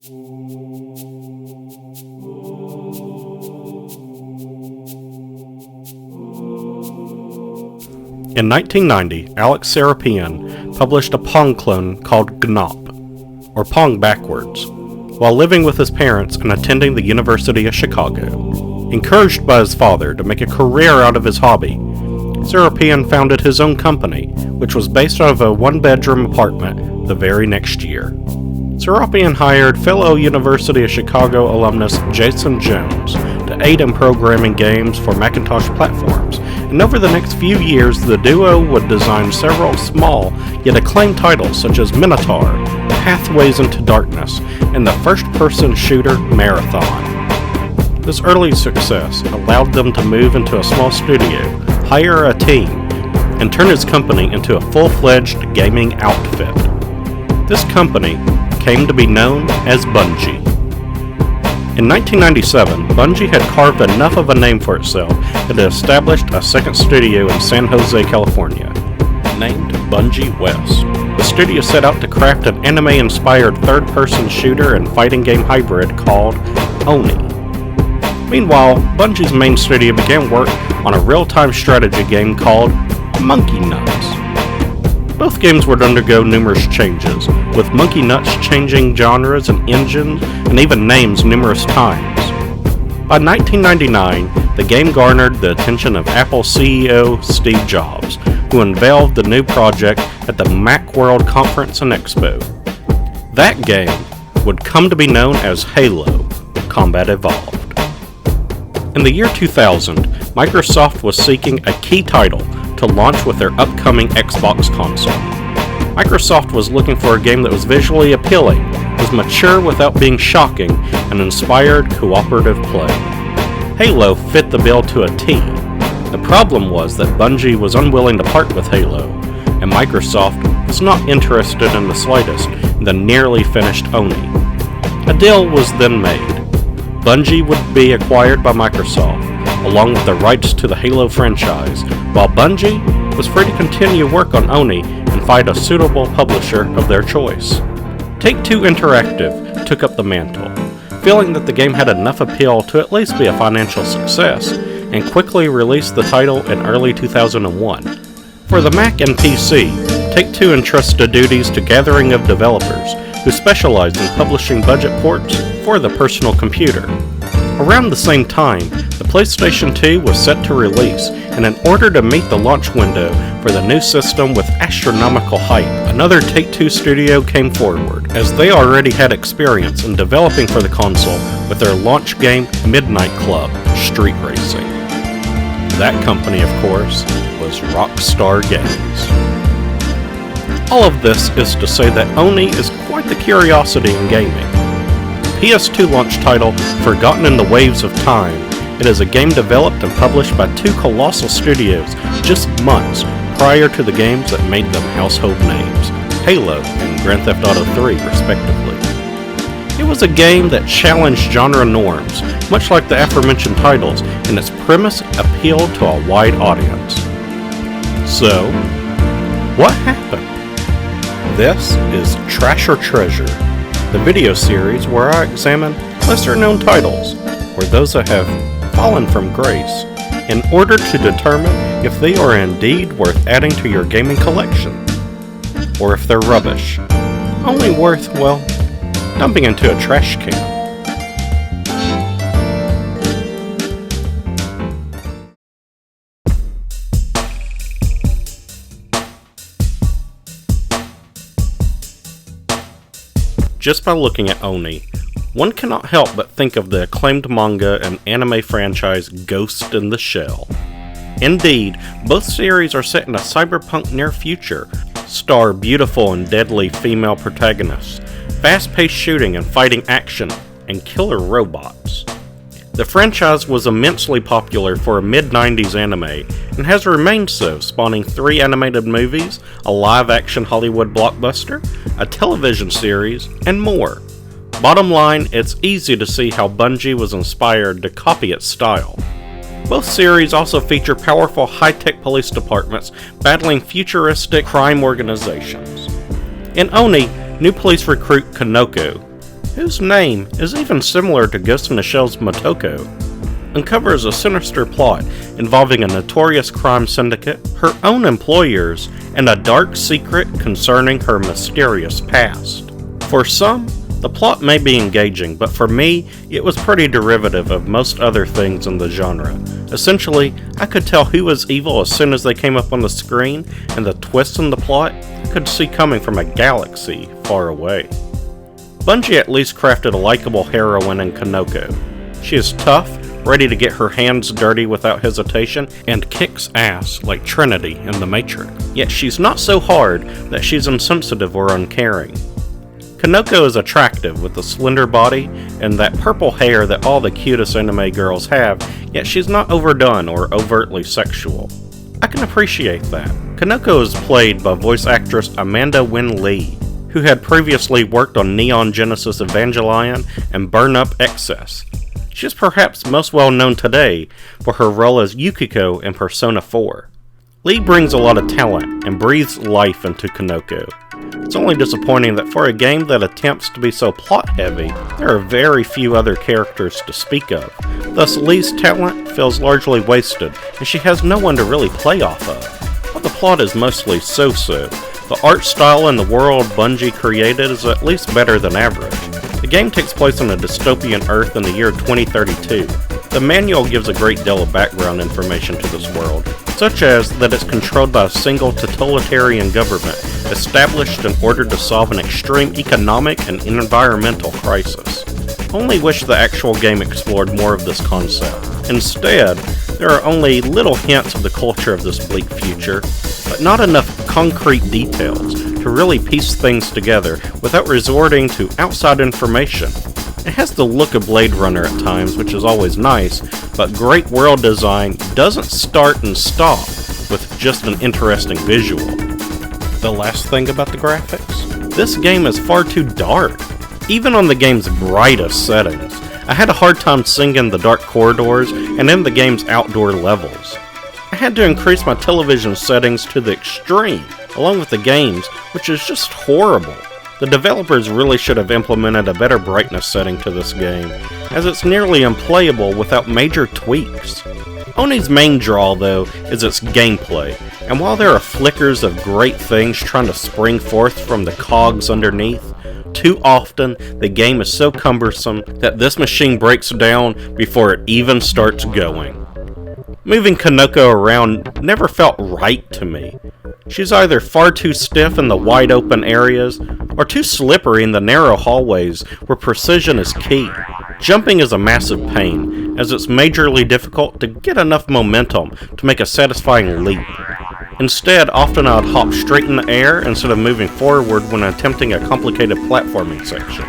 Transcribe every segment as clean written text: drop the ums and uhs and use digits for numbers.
In 1990, Alex Serapian published a Pong clone called GNOP, or Pong backwards, while living with his parents and attending the University of Chicago. Encouraged by his father to make a career out of his hobby, Serapian founded his own company, which was based out of a one-bedroom apartment the very next year. Serapian hired fellow University of Chicago alumnus Jason Jones to aid in programming games for Macintosh platforms, and over the next few years the duo would design several small yet acclaimed titles such as Minotaur, Pathways into Darkness, and the first-person shooter Marathon. This early success allowed them to move into a small studio, hire a team, and turn his company into a full-fledged gaming outfit. This company came to be known as Bungie. In 1997, Bungie had carved enough of a name for itself that it established a second studio in San Jose, California, named Bungie West. The studio set out to craft an anime-inspired third-person shooter and fighting game hybrid called Oni. Meanwhile, Bungie's main studio began work on a real-time strategy game called Monkey Nuts. Both games would undergo numerous changes, with Monkey Nuts changing genres and engines and even names numerous times. By 1999, the game garnered the attention of Apple CEO Steve Jobs, who unveiled the new project at the Macworld Conference and Expo. That game would come to be known as Halo: Combat Evolved. In the year 2000, Microsoft was seeking a key title to launch with their upcoming Xbox console. Microsoft was looking for a game that was visually appealing, was mature without being shocking, and inspired cooperative play. Halo fit the bill to a T. The problem was that Bungie was unwilling to part with Halo, and Microsoft was not interested in the slightest in the nearly finished Oni. A deal was then made. Bungie would be acquired by Microsoft, along with the rights to the Halo franchise, while Bungie was free to continue work on Oni and find a suitable publisher of their choice. Take-Two Interactive took up the mantle, feeling that the game had enough appeal to at least be a financial success, and quickly released the title in early 2001. For the Mac and PC, Take-Two entrusted duties to gathering of developers who specialized in publishing budget ports for the personal computer. Around the same time, the PlayStation 2 was set to release, and in order to meet the launch window for the new system with astronomical hype, another Take-Two studio came forward, as they already had experience in developing for the console with their launch game Midnight Club: Street Racing. That company, of course, was Rockstar Games. All of this is to say that Oni is quite the curiosity in gaming. PS2 launch title, Forgotten in the Waves of Time, it is a game developed and published by two colossal studios just months prior to the games that made them household names, Halo and Grand Theft Auto 3 respectively. It was a game that challenged genre norms, much like the aforementioned titles, and its premise appealed to a wide audience. So, what happened? This is Trash or Treasure, the video series where I examine lesser-known titles, or those that have fallen from grace, in order to determine if they are indeed worth adding to your gaming collection, or if they're rubbish, only worth, well, dumping into a trash can. Just by looking at Oni, one cannot help but think of the acclaimed manga and anime franchise Ghost in the Shell. Indeed, both series are set in a cyberpunk near future, star beautiful and deadly female protagonists, fast-paced shooting and fighting action, and killer robots. The franchise was immensely popular for a mid-90s anime, and has remained so, spawning 3 animated movies, a live-action Hollywood blockbuster, a television series, and more. Bottom line, it's easy to see how Bungie was inspired to copy its style. Both series also feature powerful high-tech police departments battling futuristic crime organizations. In Oni, new police recruit Kanoko, whose name is even similar to Ghost in the Shell's Motoko, uncovers a sinister plot involving a notorious crime syndicate, her own employers, and a dark secret concerning her mysterious past. For some, the plot may be engaging, but for me, it was pretty derivative of most other things in the genre. Essentially, I could tell who was evil as soon as they came up on the screen, and the twists in the plot I could see coming from a galaxy far away. Bungie at least crafted a likable heroine in Kanoko. She is tough, ready to get her hands dirty without hesitation, and kicks ass like Trinity in The Matrix. Yet she's not so hard that she's insensitive or uncaring. Kanoko is attractive with a slender body and that purple hair that all the cutest anime girls have, yet she's not overdone or overtly sexual. I can appreciate that. Kanoko is played by voice actress Amanda Wynn Lee, who had previously worked on Neon Genesis Evangelion and Burn Up Excess. She is perhaps most well known today for her role as Yukiko in Persona 4. Lee brings a lot of talent and breathes life into Kanoko. It's only disappointing that for a game that attempts to be so plot-heavy, there are very few other characters to speak of. Thus, Lee's talent feels largely wasted, and she has no one to really play off of. But the plot is mostly so-so. The art style and the world Bungie created is at least better than average. The game takes place on a dystopian Earth in the year 2032. The manual gives a great deal of background information to this world, such as that it's controlled by a single totalitarian government established in order to solve an extreme economic and environmental crisis. I only wish the actual game explored more of this concept. Instead, there are only little hints of the culture of this bleak future, but not enough concrete details to really piece things together without resorting to outside information. It has the look of Blade Runner at times, which is always nice, but great world design doesn't start and stop with just an interesting visual. The last thing about the graphics? This game is far too dark, even on the game's brightest settings. I had a hard time seeing in the dark corridors and in the game's outdoor levels. I had to increase my television settings to the extreme, along with the game's, which is just horrible. The developers really should have implemented a better brightness setting to this game, as it's nearly unplayable without major tweaks. Oni's main draw, though, is its gameplay, and while there are flickers of great things trying to spring forth from the cogs underneath, too often the game is so cumbersome that this machine breaks down before it even starts going. Moving Kanoko around never felt right to me. She's either far too stiff in the wide open areas, or too slippery in the narrow hallways where precision is key. Jumping is a massive pain, as it's majorly difficult to get enough momentum to make a satisfying leap. Instead, often I would hop straight in the air instead of moving forward when attempting a complicated platforming section.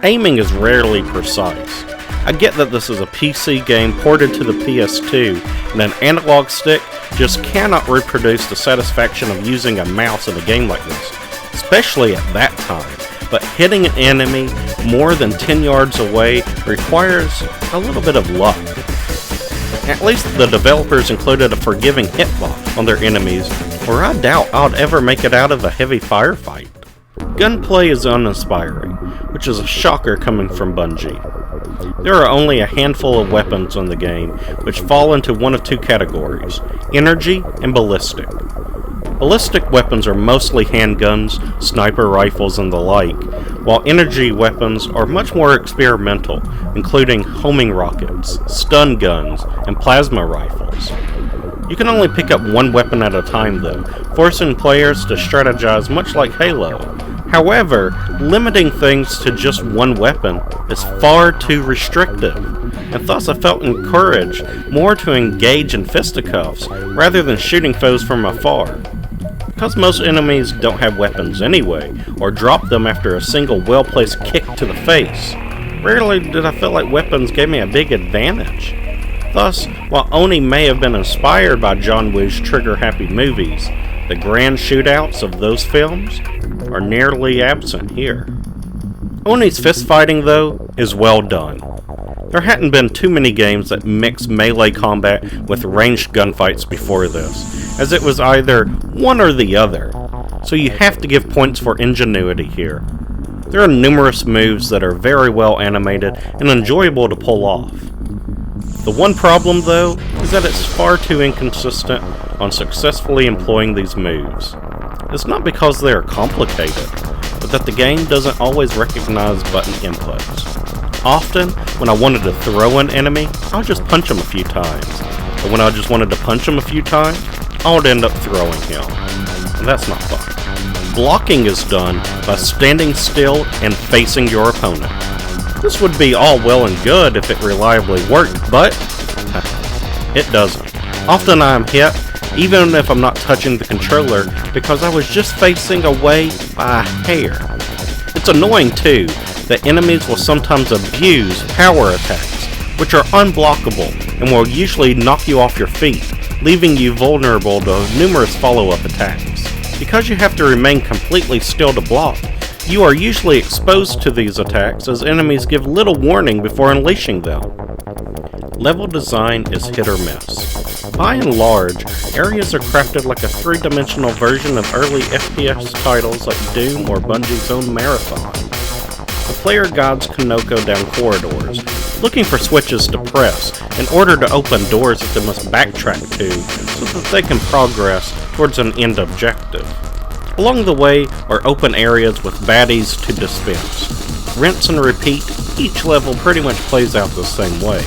Aiming is rarely precise. I get that this is a PC game ported to the PS2, and an analog stick just cannot reproduce the satisfaction of using a mouse in a game like this, especially at that time. But hitting an enemy more than 10 yards away requires a little bit of luck. At least the developers included a forgiving hitbox on their enemies, or I doubt I'd ever make it out of a heavy firefight. Gunplay is uninspiring, which is a shocker coming from Bungie. There are only a handful of weapons in the game, which fall into one of two categories: energy and ballistic. Ballistic weapons are mostly handguns, sniper rifles, and the like, while energy weapons are much more experimental, including homing rockets, stun guns, and plasma rifles. You can only pick up one weapon at a time though, forcing players to strategize much like Halo. However, limiting things to just one weapon is far too restrictive, and thus I felt encouraged more to engage in fisticuffs rather than shooting foes from afar. Because most enemies don't have weapons anyway, or drop them after a single well-placed kick to the face, rarely did I feel like weapons gave me a big advantage. Thus, while Oni may have been inspired by John Woo's trigger-happy movies, the grand shootouts of those films are nearly absent here. Oni's fistfighting, though, is well done. There hadn't been too many games that mixed melee combat with ranged gunfights before this, as it was either one or the other, so you have to give points for ingenuity here. There are numerous moves that are very well animated and enjoyable to pull off. The one problem, though, is that it's far too inconsistent on successfully employing these moves. It's not because they are complicated, but that the game doesn't always recognize button inputs. Often, when I wanted to throw an enemy, I would just punch him a few times. But when I just wanted to punch him a few times, I would end up throwing him. And that's not fun. Blocking is done by standing still and facing your opponent. This would be all well and good if it reliably worked, but it doesn't. Often I am hit, even if I'm not touching the controller, because I was just facing away by a hair. It's annoying too that enemies will sometimes abuse power attacks, which are unblockable and will usually knock you off your feet, leaving you vulnerable to numerous follow-up attacks. Because you have to remain completely still to block, you are usually exposed to these attacks as enemies give little warning before unleashing them. Level design is hit or miss. By and large, areas are crafted like a three-dimensional version of early FPS titles like Doom or Bungie's own Marathon. The player guides Konoko down corridors, looking for switches to press in order to open doors that they must backtrack to so that they can progress towards an end objective. Along the way are open areas with baddies to dispense. Rinse and repeat, each level pretty much plays out the same way.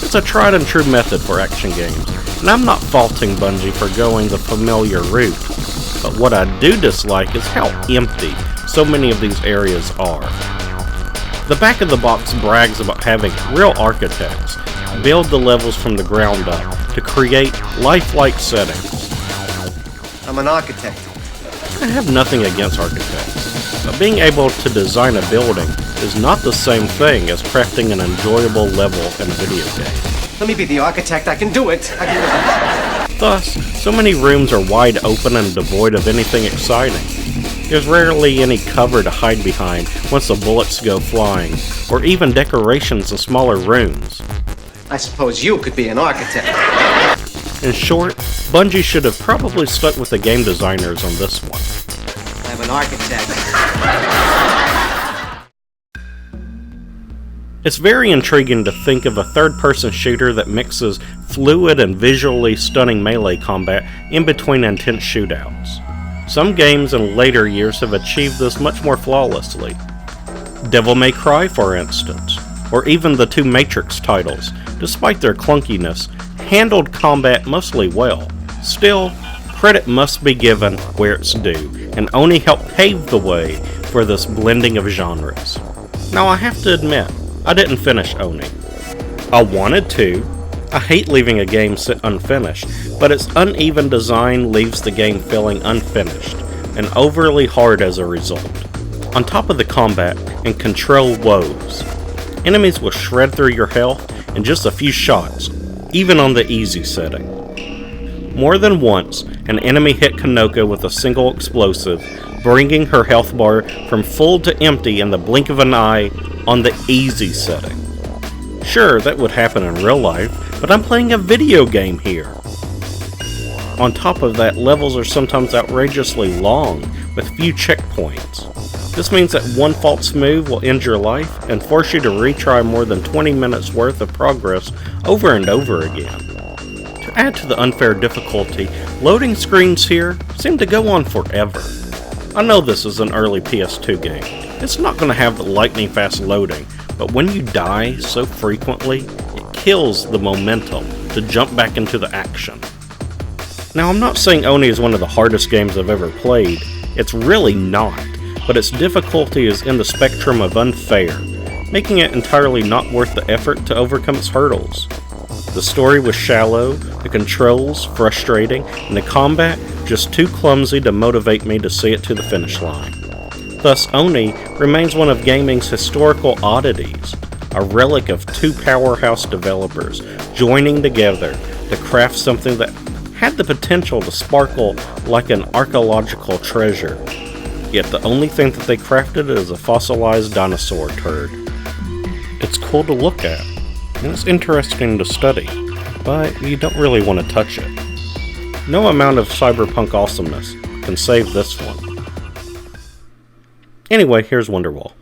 It's a tried and true method for action games, and I'm not faulting Bungie for going the familiar route. But what I do dislike is how empty so many of these areas are. The back of the box brags about having real architects build the levels from the ground up to create lifelike settings. I'm an architect. I have nothing against architects, but being able to design a building is not the same thing as crafting an enjoyable level in a video game. Let me be the architect, I can do it! Thus, so many rooms are wide open and devoid of anything exciting. There's rarely any cover to hide behind once the bullets go flying, or even decorations in smaller rooms. I suppose you could be an architect. In short, Bungie should have probably stuck with the game designers on this one. I'm an architect. It's very intriguing to think of a third-person shooter that mixes fluid and visually stunning melee combat in between intense shootouts. Some games in later years have achieved this much more flawlessly. Devil May Cry, for instance, or even the two Matrix titles, despite their clunkiness, handled combat mostly well. Still, credit must be given where it's due, and Oni helped pave the way for this blending of genres. Now I have to admit, I didn't finish Oni. I wanted to. I hate leaving a game sit unfinished, but its uneven design leaves the game feeling unfinished, and overly hard as a result. On top of the combat and control woes, enemies will shred through your health in just a few shots, even on the easy setting. More than once, an enemy hit Konoko with a single explosive, bringing her health bar from full to empty in the blink of an eye on the easy setting. Sure, that would happen in real life, but I'm playing a video game here. On top of that, levels are sometimes outrageously long, with few checkpoints. This means that one false move will end your life and force you to retry more than 20 minutes worth of progress over and over again. To add to the unfair difficulty, loading screens here seem to go on forever. I know this is an early PS2 game. It's not going to have the lightning fast loading, but when you die so frequently, it kills the momentum to jump back into the action. Now, I'm not saying Oni is one of the hardest games I've ever played. It's really not, but its difficulty is in the spectrum of unfair, making it entirely not worth the effort to overcome its hurdles. The story was shallow, the controls frustrating, and the combat just too clumsy to motivate me to see it to the finish line. Thus, Oni remains one of gaming's historical oddities, a relic of two powerhouse developers joining together to craft something that had the potential to sparkle like an archaeological treasure. Yet the only thing that they crafted is a fossilized dinosaur turd. It's cool to look at, and it's interesting to study, but you don't really want to touch it. No amount of cyberpunk awesomeness can save this one. Anyway, here's Wonderwall.